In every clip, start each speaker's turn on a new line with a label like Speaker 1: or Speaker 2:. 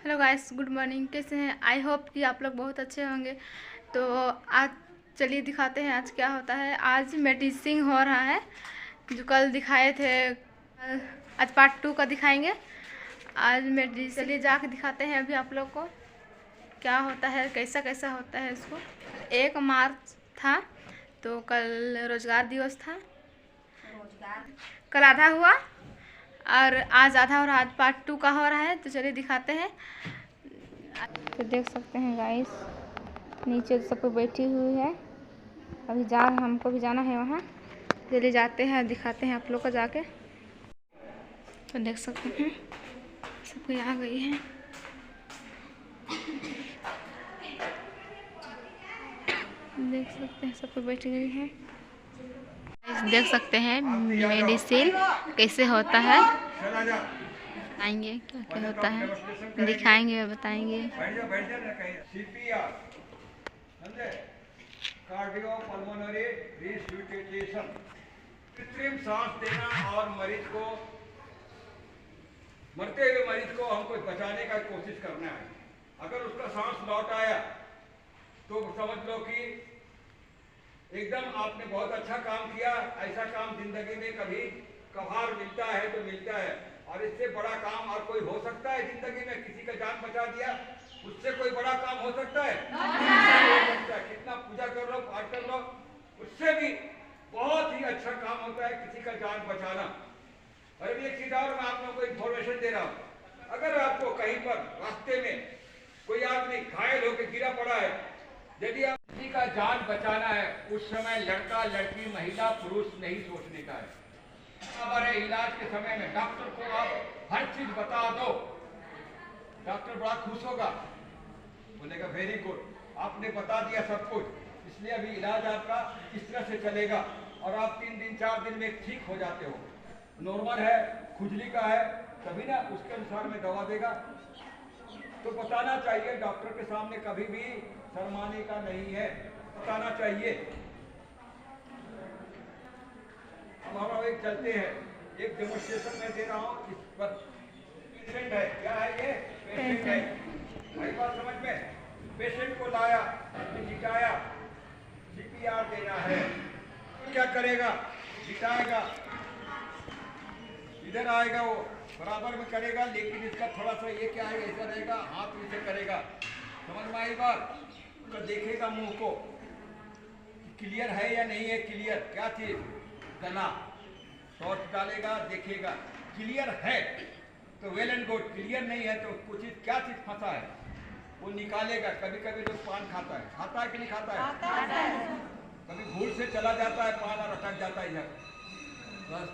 Speaker 1: Hello guys, good morning. कैसे हैं? I hope कि आप लोग बहुत अच्छे होंगे। तो आज चलिए दिखाते हैं आज क्या होता है। आज मेडिसिन हो रहा है जो कल दिखाए थे, आज पार्ट 2 का दिखाएंगे। आज मेडिसिन चलिए जाके दिखाते हैं अभी आप लोग को क्या होता है, कैसा कैसा होता है इसको। 1 मार्च था तो कल रोजगार दिवस था। कल आधा हुआ और आज आधा हो रहा, आज पार्ट 2 का हो रहा है। तो चलिए दिखाते हैं। तो देख सकते हैं गाइस, नीचे सब कोई बैठी हुई है। अभी हमको भी जाना है वहाँ। चलिए जाते हैं, दिखाते हैं आप लोग को जाके। तो देख सकते हैं सब कोई आ गई है। देख सकते हैं सब कोई बैठ गई है। देख सकते हैं मेडिसिन कैसे होता है, बताएंगे क्या क्या होता है, दिखाएंगे और बताएंगे।
Speaker 2: कार्डियोपल्मोनरी रिसुसिटेशन, कृत्रिम सांस देना और मरीज को, मरते हुए मरीज को हमको बचाने का कोशिश करना है। अगर उसका सांस लौट आया तो समझ लो कि एकदम आपने बहुत अच्छा काम किया। ऐसा काम जिंदगी में कभी कभार मिलता है तो मिलता है, और इससे बड़ा काम और कोई हो सकता है जिंदगी में? किसी का जान बचा दिया, उससे कोई बड़ा काम हो सकता है? नहीं हो सकता। कितना पूजा कर लो, पाठ कर लो, उससे भी बहुत ही अच्छा काम होता है किसी का जान बचाना। और एक चीज और मैं आप लोगों को इन्फॉर्मेशन दे रहा हूँ। अगर आपको कहीं पर रास्ते में कोई आदमी घायल होकर गिरा पड़ा है, यदि आप किसी का जान बचाना है, उस समय लड़का लड़की महिला पुरुष नहीं सोचने का है। हमारे इलाज के समय में डॉक्टर को आप हर चीज बता दो, डॉक्टर बड़ा खुश होगा, बोलेगा वेरी गुड, आपने बता दिया सब कुछ, इसलिए अभी इलाज आपका इस तरह से चलेगा और आप 3 दिन 4 दिन में ठीक हो जाते हो। नॉर्मल है, खुजली का है, तभी ना उसके अनुसार में दवा देगा। तो बताना चाहिए डॉक्टर के सामने, कभी भी शर्माने का नहीं है, बताना चाहिए। अब हम एक चलते हैं, एक डेमोन्स्ट्रेशन में दे रहा हूँ। इस पर पेशेंट है, क्या है ये? पेशेंट है। भाई बात समझ में? पेशेंट को लाया, लिटाया, CPR देना है। तो क्या करेगा? लिटाएगा, इधर आएगा, वो बराबर में करेगा, लेकिन इसका थोड़ा सा ये क्या है, ऐसा रहेगा, हाथ नीचे करेगा। समझ में आई बात? तो देखेगा मुंह को, क्लियर है या नहीं है। क्लियर क्या चीज? गला। टॉर्च डालेगा, देखेगा, क्लियर है तो वेल एंड गुड, क्लियर नहीं है तो कुछ क्या चीज फंसा है वो निकालेगा। कभी कभी लोग पान खाता है कि नहीं खाता है? कभी भूल से चला जाता है पान और अटक जाता है इधर, बस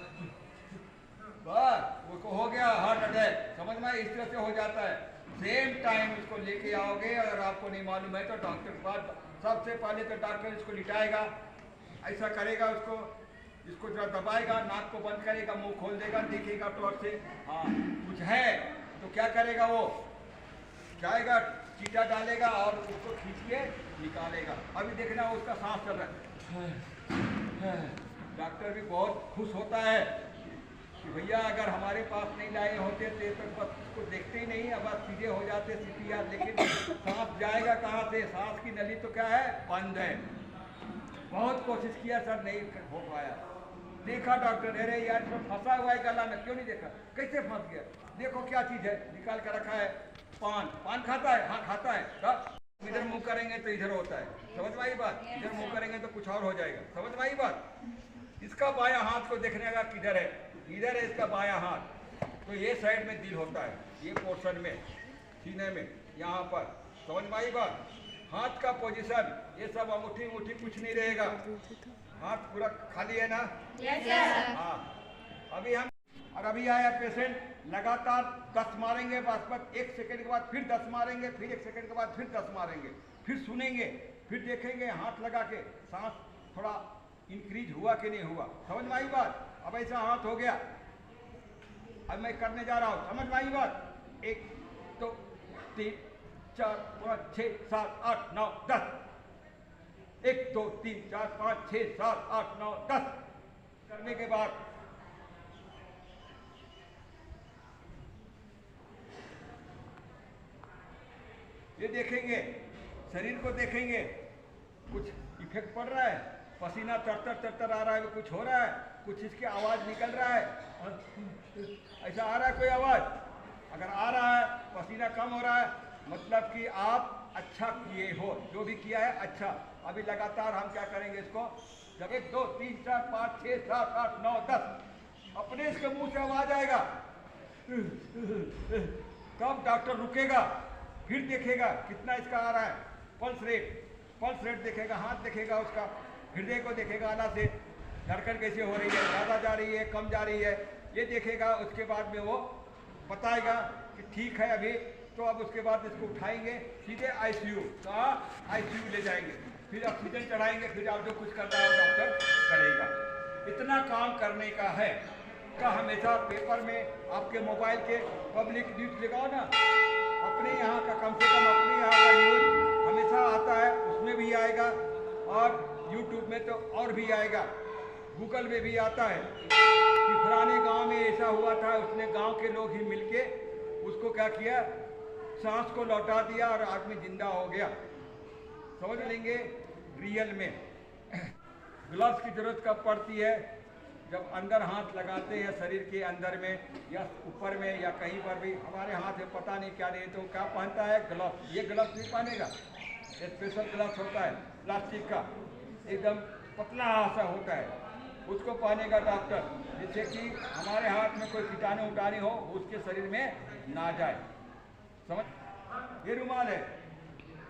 Speaker 2: वो हो गया हार्ट अटैक। समझ में? इस तरह से हो जाता है। सेम टाइम इसको लेके आओगे, अगर आपको नहीं मालूम है तो डॉक्टर के पास सबसे पहले तो डॉक्टर इसको लिटाएगा, ऐसा करेगा, उसको इसको जरा दबाएगा, नाक को बंद करेगा, मुंह खोल देगा, देखेगा टॉर्च से, हाँ कुछ है तो क्या करेगा? वो जाएगा, चीटा डालेगा और उसको खींच के निकालेगा। अभी देखना उसका सांस चल रहा है। डॉक्टर भी बहुत खुश होता है कि भैया अगर हमारे पास नहीं लाए होते तो बस उसको देखते ही नहीं, अब सीधे हो जाते CPR। लेकिन सांस जाएगा कहाँ से? सांस की नली तो क्या है? बंद है। बहुत कोशिश किया सर, नहीं हो पाया। देखा डॉक्टर, अरे यार इसमें फंसा हुआ है गला में, क्यों नहीं देखा? कैसे फंस गया? देखो क्या चीज है, निकाल कर रखा है। पान खाता है? हाँ खाता है। तो इधर मुंह करेंगे तो इधर होता है। समझ में आई बात? इधर मुंह करेंगे तो कुछ और हो जाएगा। समझ में आई बात? इसका बायां हाथ को देखने का किधर है? इधर है इसका बायां हाथ। तो ये साइड में दिल होता है, ये पोर्शन में, सीने में, यहाँ पर। समझ में आई बात? हाथ का पोजीशन, ये सब अंगूठी अंगूठी कुछ नहीं रहेगा, हाथ पूरा खाली है ना? हाँ। अभी आया पेशेंट, लगातार 10 मारेंगे, बस 1 सेकंड के बाद फिर 10 मारेंगे, फिर 1 सेकंड के बाद फिर 10 मारेंगे, फिर सुनेंगे, फिर देखेंगे हाथ लगा के सांस थोड़ा इंक्रीज हुआ कि नहीं हुआ। समझ में आई बात? अब ऐसा हाथ हो गया, अब मैं करने जा रहा हूँ। समझ में आई बात? 1 2 3 4 5 6 7 8 9 10, 1 2 3 4 5 6 7 8 9 10 करने के बाद ये देखेंगे, शरीर को देखेंगे, कुछ इफेक्ट पड़ रहा है, पसीना तर आ रहा है, कुछ हो रहा है, कुछ इसकी आवाज़ निकल रहा है, ऐसा आ रहा है कोई आवाज़? अगर आ रहा है, पसीना कम हो रहा है, मतलब कि आप अच्छा किए हो, जो भी किया है अच्छा। अभी लगातार हम क्या करेंगे इसको, जब 1 2 3 4 5 6 7 8 9 10 अपने इसके मुंह से आवाज आएगा, तब डॉक्टर रुकेगा, फिर देखेगा कितना इसका आ रहा है, पल्स रेट देखेगा, हाथ देखेगा, उसका हृदय को देखेगा, आला से धड़कन कैसे हो रही है, ज़्यादा जा रही है, कम जा रही है, ये देखेगा। उसके बाद में वो बताएगा कि ठीक है अभी, तो अब उसके बाद इसको उठाएंगे सीधे आईसीयू, कहाँ आईसीयू ले जाएंगे, फिर ऑक्सीजन चढ़ाएंगे, फिर आप जो कुछ करना है डॉक्टर करेगा। इतना काम करने का है का हमेशा पेपर में आपके मोबाइल के पब्लिक न्यूज़ लगाओ ना, अपने यहाँ का कम से कम अपने यहाँ का न्यूज़ हमेशा आता है, उसमें भी आएगा और यूट्यूब में तो और भी आएगा, गूगल में भी आता है कि फलाने गांव में ऐसा हुआ था, उसने गांव के लोग ही मिलके उसको क्या किया, सांस को लौटा दिया और आदमी जिंदा हो गया। समझ लेंगे रियल में। ग्लव्स की जरूरत कब पड़ती है, जब अंदर हाथ लगाते हैं शरीर के अंदर में या ऊपर में या कहीं पर भी, हमारे हाथ में पता नहीं क्या नहीं, तो क्या पहनता है ग्लव्स, ये ग्लव्स नहीं पहनेगा, स्पेशल ग्लव्स होता है प्लास्टिक का, एकदम पतला सा होता है, उसको पहनेगा डॉक्टर, जिससे कि हमारे हाथ में कोई कीटाणु उटाने हो उसके शरीर में ना जाए। समझ, ये रुमाल है,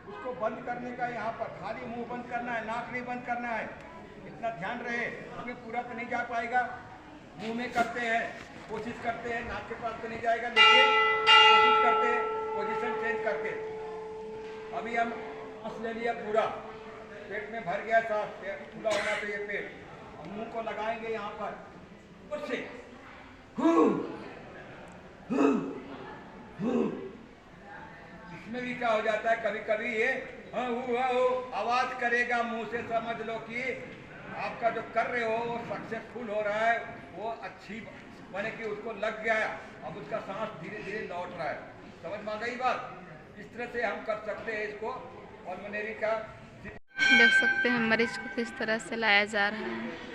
Speaker 2: उसको बंद करने का, यहाँ पर खाली मुंह बंद करना है, नाक नहीं बंद करना है, इतना ध्यान रहे। उसमें पूरा तो नहीं जा पाएगा, मुंह में करते हैं, कोशिश करते हैं, नाक के पास तो नहीं जाएगा, लेकिन कोशिश करते हैं पोजीशन चेंज करके। अभी हम सांस ले लिया पूरा, पेट में भर गया सांस, खुला होना चाहिए पेट, मुंह को लगाएंगे यहाँ पर, उससे इसमें भी क्या हो जाता है, कभी कभी ये आवाज करेगा मुंह से, समझ लो कि आपका जो कर रहे हो वो सक्सेसफुल हो रहा है, वो अच्छी माने कि उसको लग गया है, अब उसका सांस धीरे धीरे लौट रहा है। समझ में आ गई बात? इस तरह से हम कर सकते हैं इसको पल्मोनरी का।
Speaker 1: देख सकते हैं मरीज को किस तरह से लाया जा रहा है।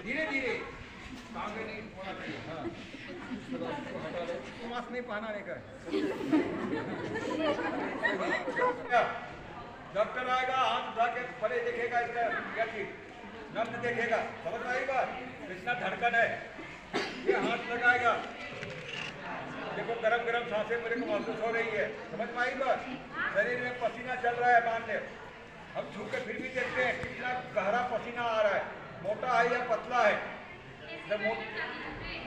Speaker 2: धीरे धीरे आगे नहीं होना चाहिए, हाँ मास्क नहीं पहनाने का। डॉक्टर आएगा, हाथ उठा के परे देखेगा, इसका क्या चीज नब्ज देखेगा, समझ में आई बात, कितना धड़कन है, ये हाथ लगाएगा, देखो गरम गरम सांसें मेरे को महसूस हो रही है, समझ में आई बात, शरीर में पसीना चल रहा है, मान ले हम छू के फिर भी देखते हैं कितना गहरा पसीना आ रहा है, मोटा है या पतला है। जब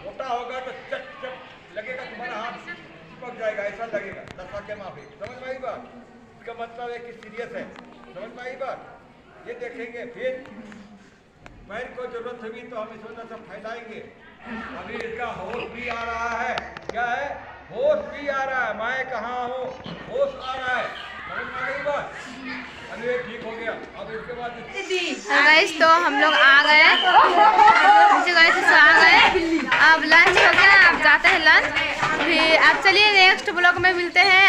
Speaker 2: मोटा होगा तो चट चट लगेगा, तुम्हारा हाथ चिपक जाएगा, ऐसा लगेगा, दफा के माफी। समझ में आई बात? इसका मतलब है कि सीरियस है, समझ में आई बात? ये देखेंगे, फिर पैर को जरूरत होगी तो हम इसमें सब फैलाएंगे। अभी इसका होश भी आ रहा है, क्या है, होश भी आ रहा है, मैं कहाँ हूँ, होश आ रहा है, समझ में आई बात? अरे ठीक हो गया। अब इसके बाद
Speaker 1: गाइस तो हम लोग आ गए, आ गए, अब लंच हो गया, अब जाते हैं लंच, फिर अब चलिए नेक्स्ट ब्लॉग में मिलते हैं।